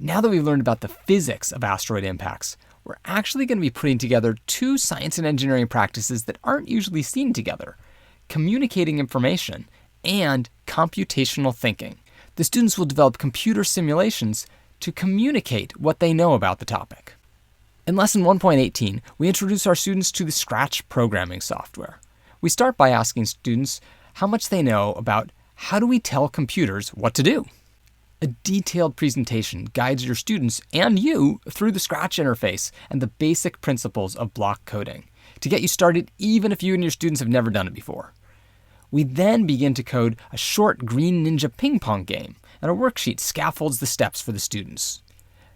Now that we've learned about the physics of asteroid impacts, we're actually going to be putting together two science and engineering practices that aren't usually seen together: communicating information and computational thinking. The students will develop computer simulations to communicate what they know about the topic. In Lesson 1.18, we introduce our students to the Scratch programming software. We start by asking students how much they know about how do we tell computers what to do. A detailed presentation guides your students and you through the Scratch interface and the basic principles of block coding to get you started even if you and your students have never done it before. We then begin to code a short Green Ninja ping pong game, and a worksheet scaffolds the steps for the students.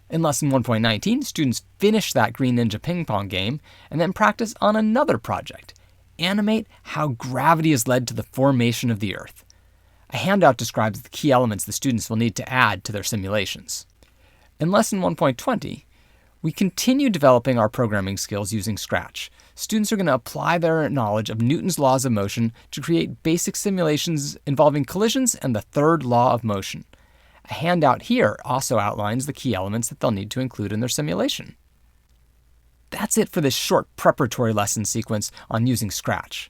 In Lesson 1.19, students finish that Green Ninja ping pong game and then practice on another project: animate how gravity has led to the formation of the Earth. A handout describes the key elements the students will need to add to their simulations. In Lesson 1.20, we continue developing our programming skills using Scratch. Students are going to apply their knowledge of Newton's laws of motion to create basic simulations involving collisions and the third law of motion. A handout here also outlines the key elements that they'll need to include in their simulation. That's it for this short preparatory lesson sequence on using Scratch.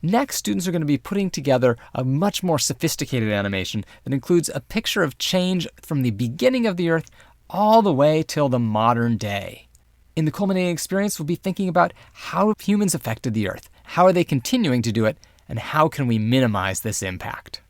Next, students are going to be putting together a much more sophisticated animation that includes a picture of change from the beginning of the Earth all the way till the modern day. In the culminating experience, we'll be thinking about how humans affected the Earth, how are they continuing to do it, and how can we minimize this impact.